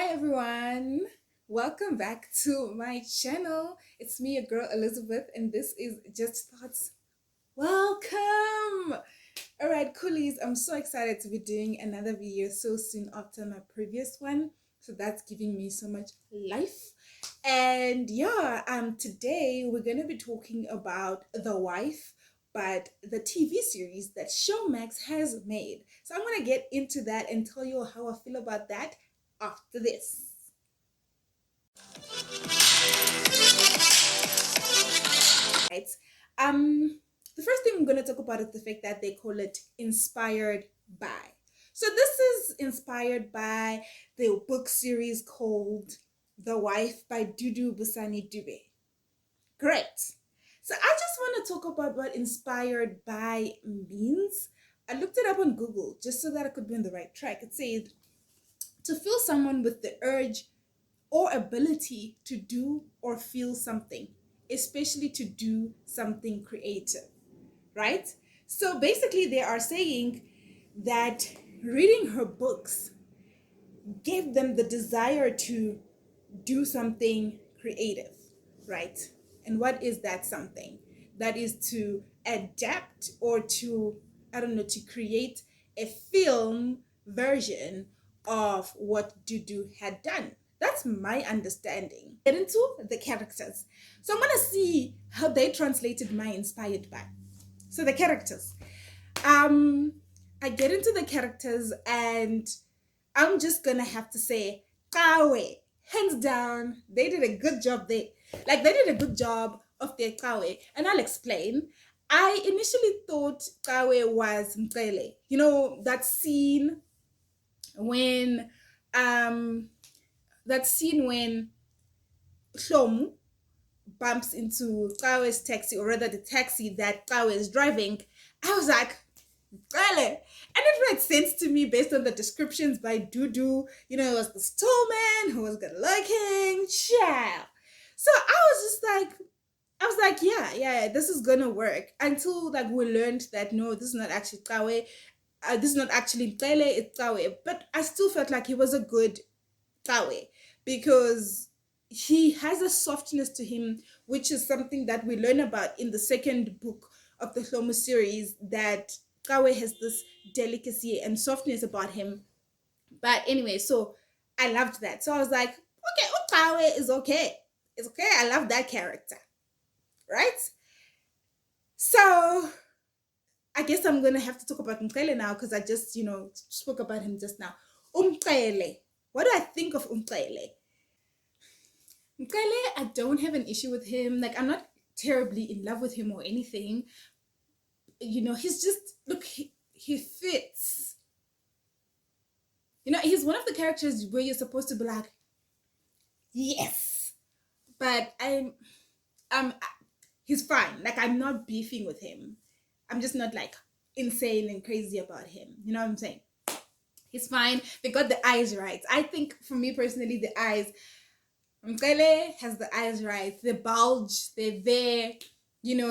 Hi everyone, welcome back to my channel. It's me, your girl Elizabeth, and this is Just Thoughts. Welcome! Alright, coolies, I'm so excited to be doing another video so soon after my previous one. So that's giving me so much life. And yeah, today we're gonna be talking about The Wife, but the TV series that Showmax has made. So I'm gonna get into that and tell you how I feel about that after this. Right. The first thing I'm gonna talk about is the fact that they call it inspired by. So this is inspired by the book series called The Wife by Dudu Busani Dube. Correct. So I just want to talk about what inspired by means. I looked it up on Google just so that I could be on the right track. It said to feel someone with the urge or ability to do or feel something, especially to do something creative, right? So basically, they are saying that reading her books gave them the desire to do something creative, right? And what is that something? That is to adapt or to, I don't know, to create a film version of what Dudu had done. That's my understanding. Get into the characters. So I'm gonna see how they translated my inspired by. So the characters. Um, I get into the characters and I'm just gonna have to say, Kawe, hands down, they did a good job there. Like they did a good job of their Kawe, and I'll explain. I initially thought Kawe was Mkele. You know that scene when um Shlomu bumps into Kawe's taxi, or rather the taxi that Kawe is driving. I was like, really? And it made sense to me based on the descriptions by Dudu. You know, it was the storeman who was good looking. Child. So I was like, yeah, this is gonna work. Until like we learned that no, this is not actually Kawe. This is not actually Tele, it's Kawe. But I still felt like he was a good Kawe because he has a softness to him, which is something that we learn about in the second book of the Hlomo series, that Kawe has this delicacy and softness about him. But anyway, so I loved that. So I was like, okay, Kawe is okay. It's okay. I love that character. Right? So I guess I'm gonna have to talk about Umkele now because I just, spoke about him just now. Umkele. What do I think of Umkele? Mkele, I don't have an issue with him. Like, I'm not terribly in love with him or anything. He's just, look, he fits. He's one of the characters where you're supposed to be like, yes. But um, he's fine. Like, I'm not beefing with him. I'm just not like insane and crazy about him. You know what I'm saying? He's fine. They got the eyes right. I think for me personally, the eyes, Mkele has the eyes right. The bulge, they're there,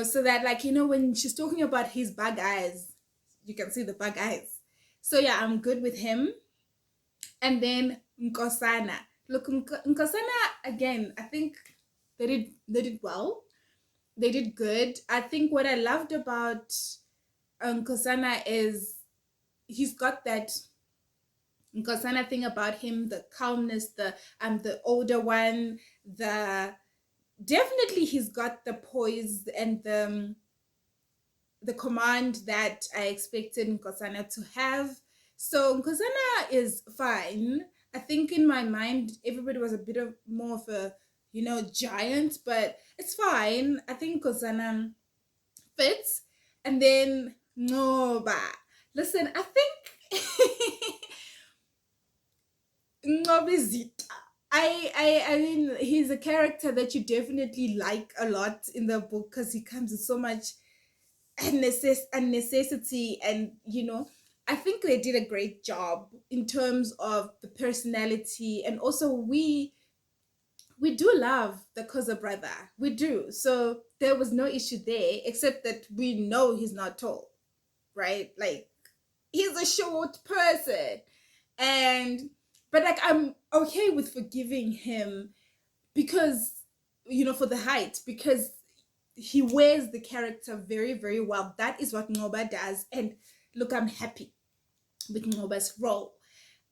so that when she's talking about his bug eyes, you can see the bug eyes. So yeah, I'm good with him. And then Nkosana. Look, Nkosana, again, I think they did well. They did good. I think what I loved about Nkosana is he's got that Nkosana thing about him, the calmness, the older one, the definitely he's got the poise and the command that I expected Nkosana to have. So Nkosana is fine. I think in my mind everybody was a bit of more of a giant, but it's fine. I think Nkosana fits. And then Ngoba. Listen, I think Ngobizita. I mean, he's a character that you definitely like a lot in the book because he comes with so much necessity, and I think they did a great job in terms of the personality, and also we do love the Koza brother, we do. So there was no issue there, except that we know he's not tall, right? Like he's a short person, and But like I'm okay with forgiving him because for the height, because he wears the character very, very well. That is what Ngoba does. And look, I'm happy with Ngoba's role.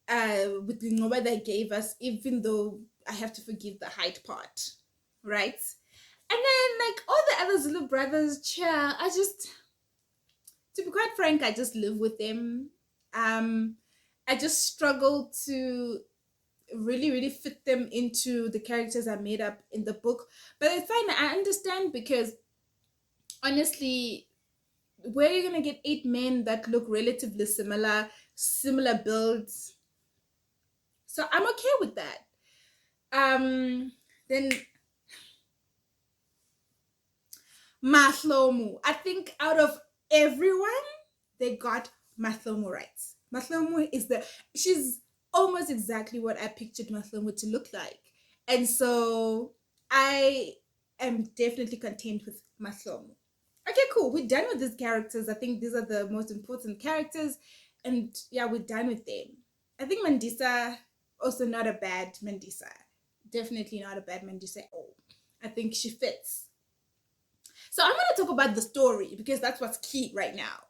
With the Ngoba they gave us, even though I have to forgive the height part, right? And then like all the other Zulu brothers, I just, to be quite frank, I just live with them. Um, I just struggle to really, really fit them into the characters I made up in the book. But it's fine. I understand because honestly, where are you gonna get 8 men that look relatively similar builds? So I'm okay with that. Then Mahlomu. I think out of everyone, they got Mahlomu right. Mahlomu is she's almost exactly what I pictured Mahlomu to look like. And so I am definitely content with Mahlomu. Okay, cool. We're done with these characters. I think these are the most important characters. And yeah, we're done with them. I think Mandisa, also not a bad Mandisa. Definitely not a bad Mandisa at all. I think she fits. So I'm going to talk about the story because that's what's key right now.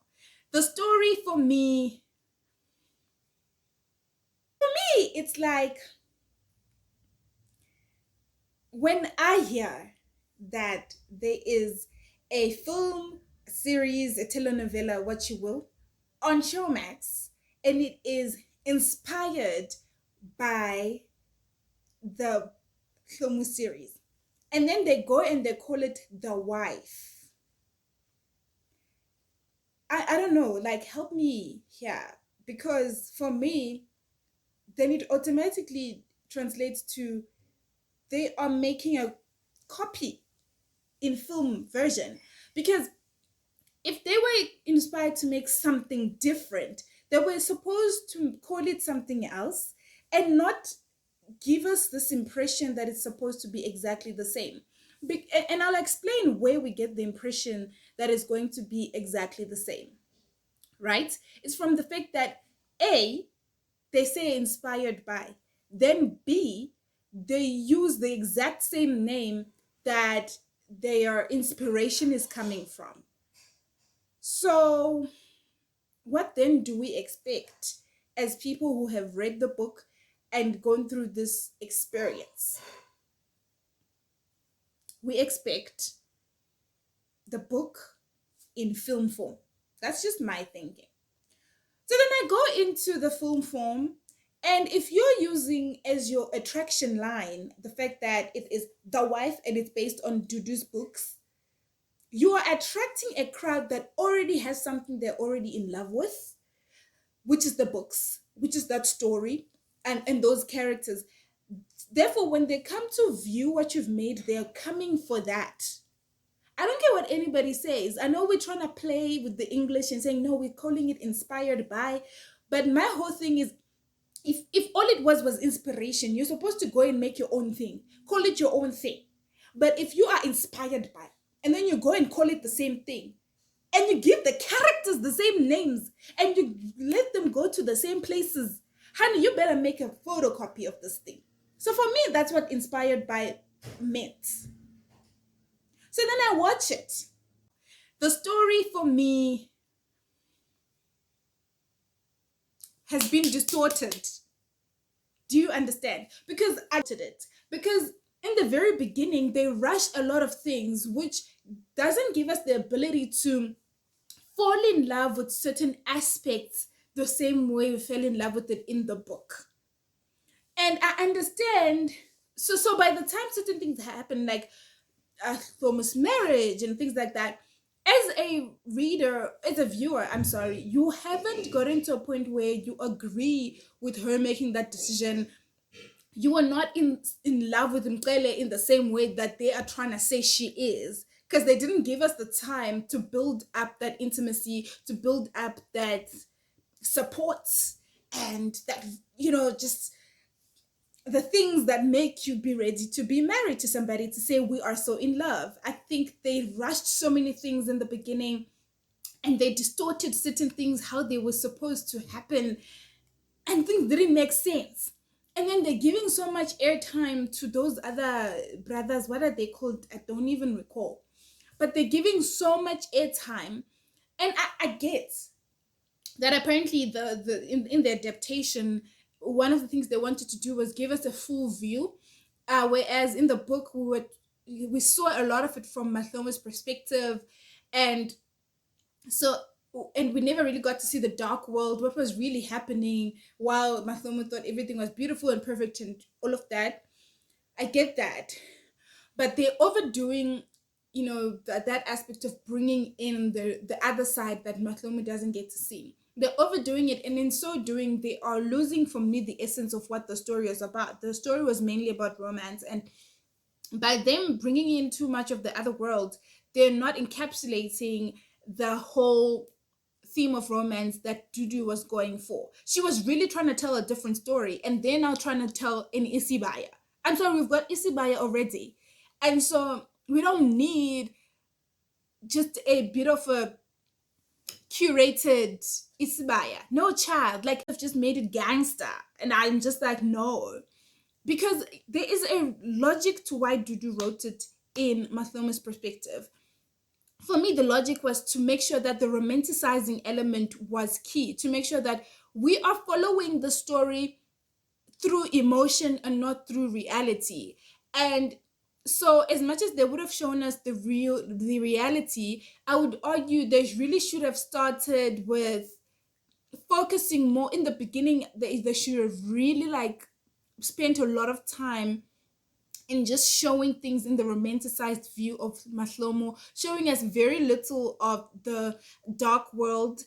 The story it's like when I hear that there is a film series, a telenovela, what you will, on Showmax, and it is inspired by the film series. And then they go and they call it The Wife. I don't know, like help me here. Because for me, then it automatically translates to they are making a copy in film version. Because if they were inspired to make something different, they were supposed to call it something else and not give us this impression that it's supposed to be exactly the same. And I'll explain where we get the impression that it's going to be exactly the same, right? It's from the fact that A, they say inspired by, then B, they use the exact same name that their inspiration is coming from. So, what then do we expect as people who have read the book and gone through this experience? We expect the book in film form. That's just my thinking. So then I go into the film form, and if you're using as your attraction line the fact that it is The Wife and it's based on Dudu's books, you are attracting a crowd that already has something they're already in love with, which is the books, which is that story and those characters. Therefore, when they come to view what you've made, they're coming for that. I don't care what anybody says. I know we're trying to play with the English and saying, no, we're calling it inspired by. But my whole thing is, if all it was inspiration, you're supposed to go and make your own thing. Call it your own thing. But if you are inspired by, and then you go and call it the same thing, and you give the characters the same names, and you let them go to the same places, honey, you better make a photocopy of this thing. So for me, that's what inspired by meant. So then I watch it. The story for me has been distorted. Do you understand? Because I did it. Because in the very beginning, they rush a lot of things, which doesn't give us the ability to fall in love with certain aspects the same way we fell in love with it in the book. And I understand. So by the time certain things happen, like Thomas' marriage and things like that, as a reader, as a viewer, I'm sorry, you haven't gotten to a point where you agree with her making that decision. You are not in love with Mqele in the same way that they are trying to say she is, because they didn't give us the time to build up that intimacy, to build up that support, and that, just the things that make you be ready to be married to somebody, to say we are so in love. I think they rushed so many things in the beginning, and they distorted certain things how they were supposed to happen, and things didn't make sense. And then they're giving so much airtime to those other brothers. What are they called? I don't even recall. But they're giving so much airtime. And I get that apparently in the adaptation, one of the things they wanted to do was give us a full view. Whereas in the book we saw a lot of it from Mathoma's perspective, and so and we never really got to see the dark world, what was really happening while Mathoma thought everything was beautiful and perfect and all of that. I get that, but they're overdoing, that aspect of bringing in the other side that Mathoma doesn't get to see. They're overdoing it, and in so doing, they are losing from me the essence of what the story is about. The story was mainly about romance, and by them bringing in too much of the other world, they're not encapsulating the whole theme of romance that Dudu was going for. She was really trying to tell a different story, and they're now trying to tell an Isibaya. I'm sorry, we've got Isibaya already. And so we don't need just a bit of a curated Isibaya. No, child. Like, I've just made it gangster. And I'm just like, no. Because there is a logic to why Dudu wrote it in Mathoma's perspective. For me, the logic was to make sure that the romanticizing element was key, to make sure that we are following the story through emotion and not through reality. And so as much as they would have shown us the reality, I would argue they really should have started with focusing more in the beginning. They should have really like spent a lot of time in just showing things in the romanticized view of Mahlomo, showing us very little of the dark world,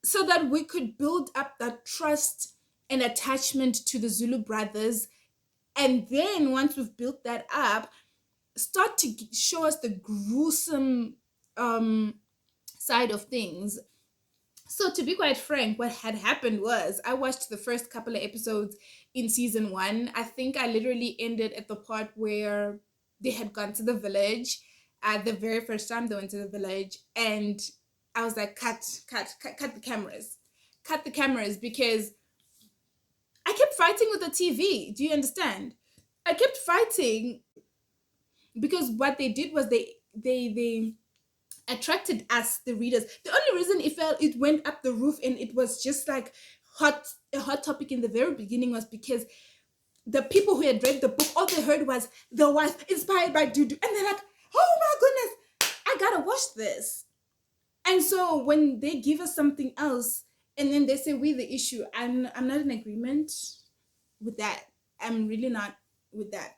so that we could build up that trust and attachment to the Zulu brothers. And then once we've built that up, start to show us the gruesome side of things. So to be quite frank, what had happened was I watched the first couple of episodes in season one. I think I literally ended at the part where they had gone to the village. The very first time they went to the village, and I was like, cut the cameras, cut the cameras, because I kept fighting with the TV. Do you understand? I kept fighting because what they did was they attracted us, the readers. The only reason it went up the roof and it was just like a hot topic in the very beginning was because the people who had read the book, all they heard was the wife inspired by Dudu, and they're like, oh my goodness, I gotta watch this. And so when they give us something else and then they say we the issue, I'm not in agreement with that. I'm really not with that.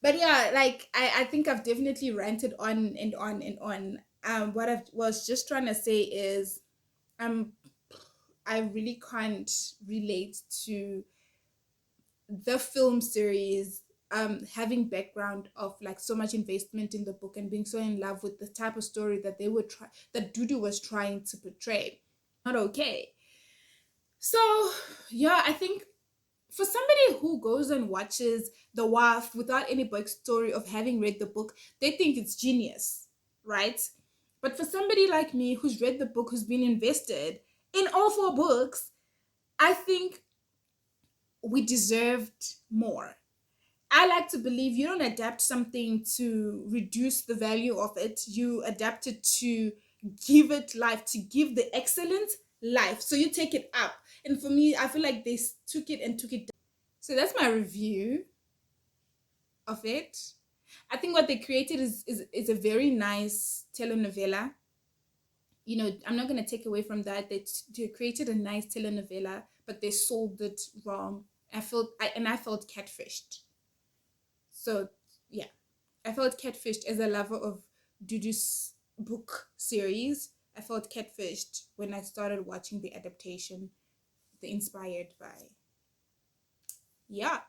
But yeah, like I think I've definitely ranted on and on and on. What I was just trying to say is um I really can't relate to the film series having background of like so much investment in the book and being so in love with the type of story that that Dudu was trying to portray. Not okay. So yeah, I think for somebody who goes and watches The Wife without any backstory of having read the book, they think it's genius, right? But for somebody like me who's read the book, who's been invested in all four books, I think we deserved more. I like to believe you don't adapt something to reduce the value of it. You adapt it to give it life, to give the excellent life. So you take it up. And for me, I feel like they took it and took it down. So that's my review of it. I think what they created is a very nice telenovela. I'm not going to take away from that. They created a nice telenovela, but they sold it wrong. I felt catfished. So yeah, I felt catfished as a lover of Dudu's book series. I felt catfished when I started watching the adaptation, the inspired by. Yeah.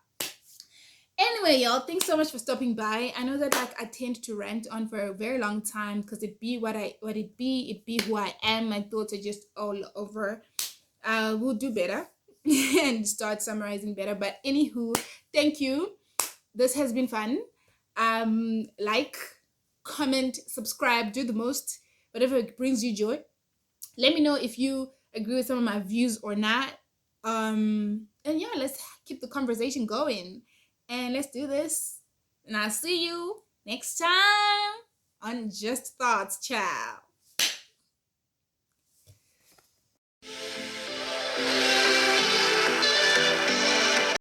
Anyway, y'all, thanks so much for stopping by. I know that like I tend to rant on for a very long time because it be what it be who I am. My thoughts are just all over. We'll do better and start summarizing better. But anywho, thank you. This has been fun. Like, comment, subscribe, do the most, whatever brings you joy. Let me know if you agree with some of my views or not. And yeah, let's keep the conversation going. And let's do this. And I'll see you next time on Just Thoughts, child.